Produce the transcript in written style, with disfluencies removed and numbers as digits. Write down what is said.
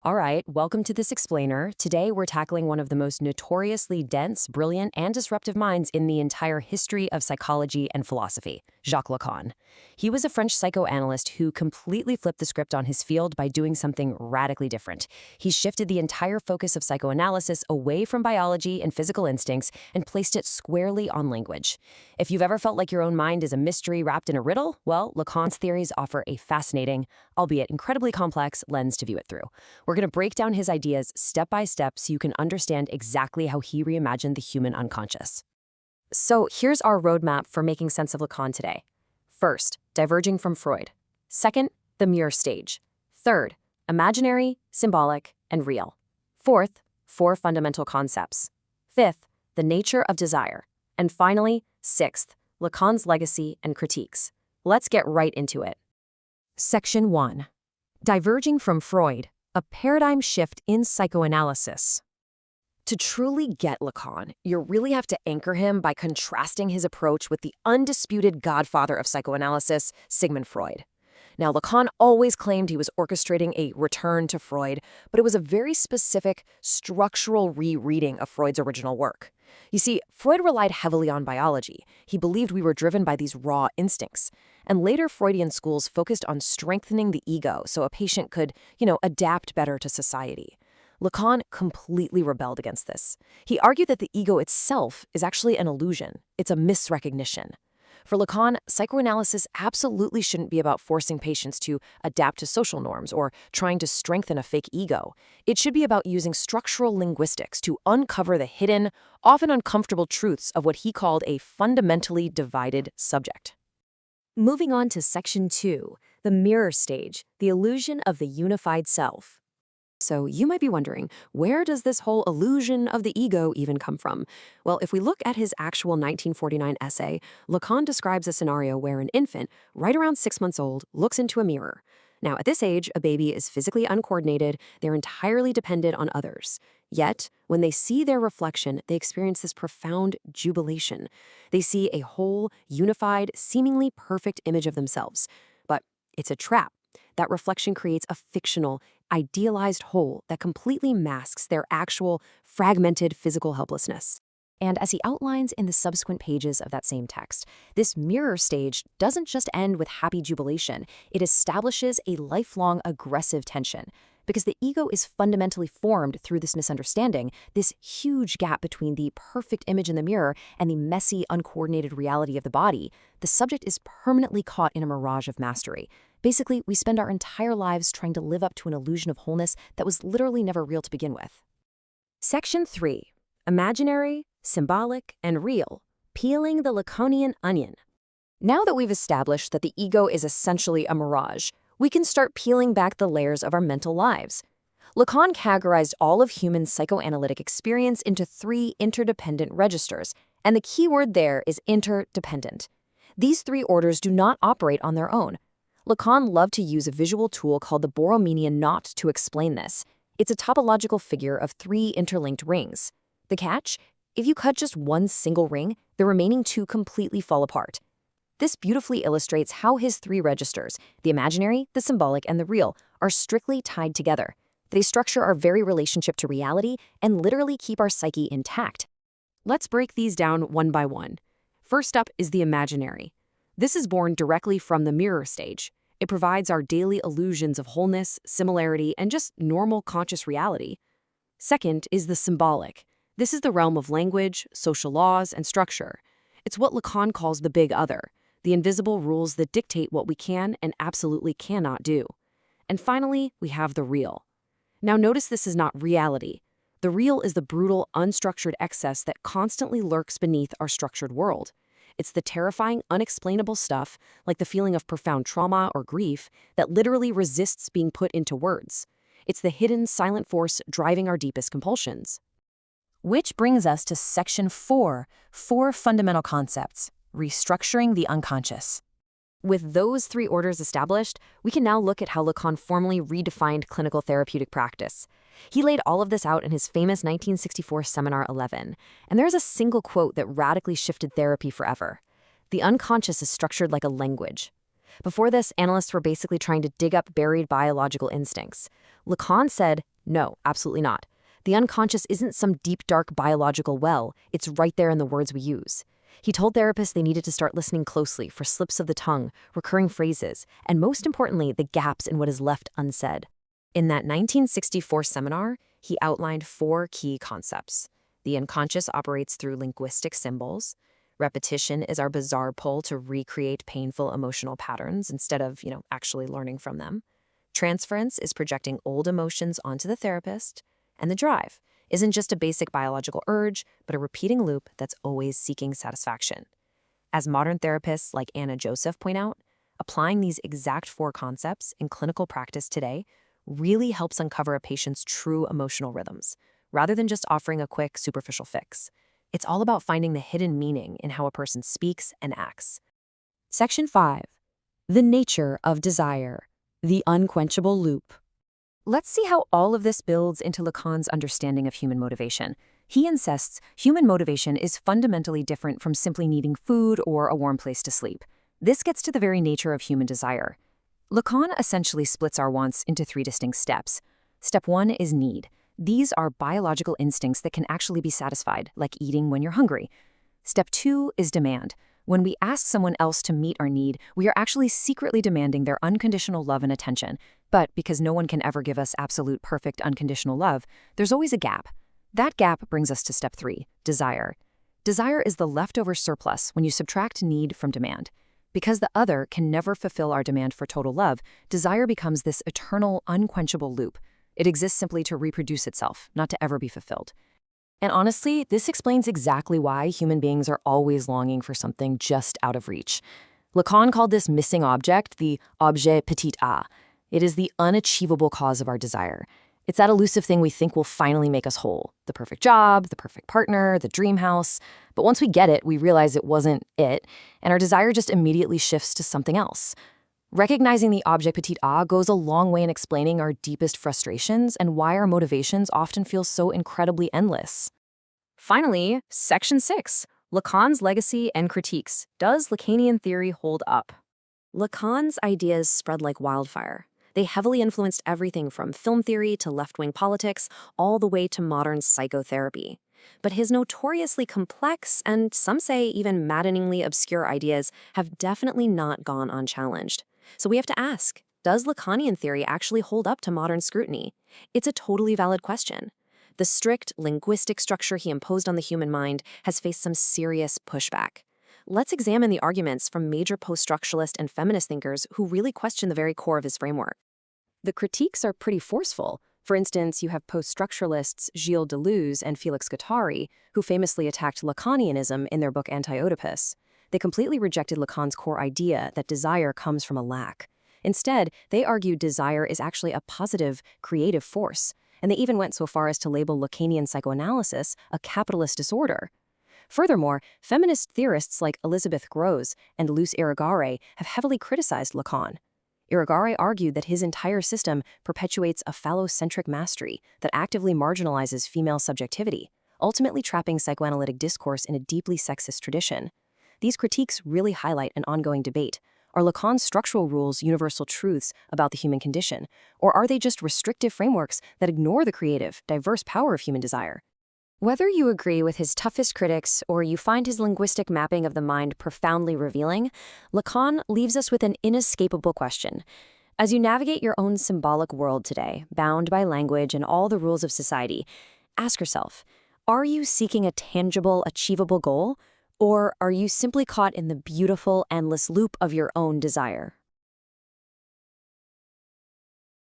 All right, welcome to this explainer. Today we're tackling one of the most notoriously dense, brilliant, and disruptive minds in the entire history of psychology and philosophy, Jacques Lacan. He was a French psychoanalyst who completely flipped the script on his field by doing something radically different. He shifted the entire focus of psychoanalysis away from biology and physical instincts and placed it squarely on language. If you've ever felt like your own mind is a mystery wrapped in a riddle, well, Lacan's theories offer a fascinating, albeit incredibly complex, lens to view it through. We're going to break down his ideas step by step so you can understand exactly how he reimagined the human unconscious. So here's our roadmap for making sense of Lacan today. First, diverging from Freud. Second, the mirror stage. Third, imaginary, symbolic, and real. Fourth, four fundamental concepts. Fifth, the nature of desire. And finally, sixth, Lacan's legacy and critiques. Let's get right into it. Section 1. Diverging from Freud. A paradigm shift in psychoanalysis. To truly get Lacan, you really have to anchor him by contrasting his approach with the undisputed godfather of psychoanalysis, Sigmund Freud. Now, Lacan always claimed he was orchestrating a return to Freud, but it was a very specific, structural rereading of Freud's original work. You see, Freud relied heavily on biology. He believed we were driven by these raw instincts. And later Freudian schools focused on strengthening the ego so a patient could, adapt better to society. Lacan completely rebelled against this. He argued that the ego itself is actually an illusion. It's a misrecognition. For Lacan, psychoanalysis absolutely shouldn't be about forcing patients to adapt to social norms or trying to strengthen a fake ego. It should be about using structural linguistics to uncover the hidden, often uncomfortable truths of what he called a fundamentally divided subject. Moving on to Section 2, the mirror stage, the illusion of the unified self. So you might be wondering, where does this whole illusion of the ego even come from? Well, if we look at his actual 1949 essay, Lacan describes a scenario where an infant, right around 6 months old, looks into a mirror. Now, at this age, a baby is physically uncoordinated, they're entirely dependent on others. Yet, when they see their reflection, they experience this profound jubilation. They see a whole, unified, seemingly perfect image of themselves. But it's a trap. That reflection creates a fictional, idealized whole that completely masks their actual, fragmented physical helplessness. And as he outlines in the subsequent pages of that same text, this mirror stage doesn't just end with happy jubilation, it establishes a lifelong aggressive tension. Because the ego is fundamentally formed through this misunderstanding, this huge gap between the perfect image in the mirror and the messy, uncoordinated reality of the body, the subject is permanently caught in a mirage of mastery. Basically, we spend our entire lives trying to live up to an illusion of wholeness that was literally never real to begin with. Section 3. Imaginary, symbolic, and real. Peeling the Lacanian onion. Now that we've established that the ego is essentially a mirage, we can start peeling back the layers of our mental lives. Lacan categorized all of human psychoanalytic experience into 3 interdependent registers, and the key word there is interdependent. These 3 orders do not operate on their own. Lacan loved to use a visual tool called the Borromean knot to explain this. It's a topological figure of 3 interlinked rings. The catch? If you cut just one single ring, the remaining 2 completely fall apart. This beautifully illustrates how his 3 registers, the imaginary, the symbolic, and the real, are strictly tied together. They structure our very relationship to reality and literally keep our psyche intact. Let's break these down one by one. First up is the imaginary. This is born directly from the mirror stage. It provides our daily illusions of wholeness, similarity, and just normal conscious reality. Second is the symbolic. This is the realm of language, social laws, and structure. It's what Lacan calls the big other, the invisible rules that dictate what we can and absolutely cannot do. And finally, we have the real. Now notice this is not reality. The real is the brutal, unstructured excess that constantly lurks beneath our structured world. It's the terrifying, unexplainable stuff, like the feeling of profound trauma or grief, that literally resists being put into words. It's the hidden, silent force driving our deepest compulsions. Which brings us to Section 4, 4 fundamental concepts. Restructuring the unconscious. With those 3 orders established, we can now look at how Lacan formally redefined clinical therapeutic practice. He laid all of this out in his famous 1964 Seminar 11, and there's a single quote that radically shifted therapy forever. The unconscious is structured like a language. Before this, analysts were basically trying to dig up buried biological instincts. Lacan said, no, absolutely not. The unconscious isn't some deep, dark biological well. It's right there in the words we use. He told therapists they needed to start listening closely for slips of the tongue, recurring phrases, and most importantly, the gaps in what is left unsaid. In that 1964 seminar, he outlined 4 key concepts. The unconscious operates through linguistic symbols. Repetition is our bizarre pull to recreate painful emotional patterns instead of, actually learning from them. Transference is projecting old emotions onto the therapist. And the drive isn't just a basic biological urge, but a repeating loop that's always seeking satisfaction. As modern therapists like Anna Joseph point out, applying these exact 4 concepts in clinical practice today really helps uncover a patient's true emotional rhythms, rather than just offering a quick, superficial fix. It's all about finding the hidden meaning in how a person speaks and acts. Section 5. The nature of desire. The unquenchable loop. Let's see how all of this builds into Lacan's understanding of human motivation. He insists human motivation is fundamentally different from simply needing food or a warm place to sleep. This gets to the very nature of human desire. Lacan essentially splits our wants into 3 distinct steps. Step 1 is need. These are biological instincts that can actually be satisfied, like eating when you're hungry. Step 2 is demand. When we ask someone else to meet our need, we are actually secretly demanding their unconditional love and attention. But because no one can ever give us absolute, perfect, unconditional love, there's always a gap. That gap brings us to step 3, desire. Desire is the leftover surplus when you subtract need from demand. Because the other can never fulfill our demand for total love, desire becomes this eternal, unquenchable loop. It exists simply to reproduce itself, not to ever be fulfilled. And honestly, this explains exactly why human beings are always longing for something just out of reach. Lacan called this missing object the objet petit a. It is the unachievable cause of our desire. It's that elusive thing we think will finally make us whole. The perfect job, the perfect partner, the dream house. But once we get it, we realize it wasn't it, and our desire just immediately shifts to something else. Recognizing the objet petit a goes a long way in explaining our deepest frustrations and why our motivations often feel so incredibly endless. Finally, Section 6, Lacan's legacy and critiques. Does Lacanian theory hold up? Lacan's ideas spread like wildfire. They heavily influenced everything from film theory to left-wing politics, all the way to modern psychotherapy. But his notoriously complex, and some say even maddeningly obscure ideas have definitely not gone unchallenged. So we have to ask, does Lacanian theory actually hold up to modern scrutiny? It's a totally valid question. The strict linguistic structure he imposed on the human mind has faced some serious pushback. Let's examine the arguments from major post-structuralist and feminist thinkers who really question the very core of his framework. The critiques are pretty forceful. For instance, you have post-structuralists Gilles Deleuze and Felix Guattari, who famously attacked Lacanianism in their book Anti-Oedipus. They completely rejected Lacan's core idea that desire comes from a lack. Instead, they argued desire is actually a positive, creative force, and they even went so far as to label Lacanian psychoanalysis a capitalist disorder. Furthermore, feminist theorists like Elizabeth Grosz and Luce Irigaray have heavily criticized Lacan. Irigaray argued that his entire system perpetuates a phallocentric mastery that actively marginalizes female subjectivity, ultimately trapping psychoanalytic discourse in a deeply sexist tradition. These critiques really highlight an ongoing debate. Are Lacan's structural rules universal truths about the human condition, or are they just restrictive frameworks that ignore the creative, diverse power of human desire? Whether you agree with his toughest critics or you find his linguistic mapping of the mind profoundly revealing, Lacan leaves us with an inescapable question. As you navigate your own symbolic world today, bound by language and all the rules of society, ask yourself, are you seeking a tangible, achievable goal? Or are you simply caught in the beautiful, endless loop of your own desire?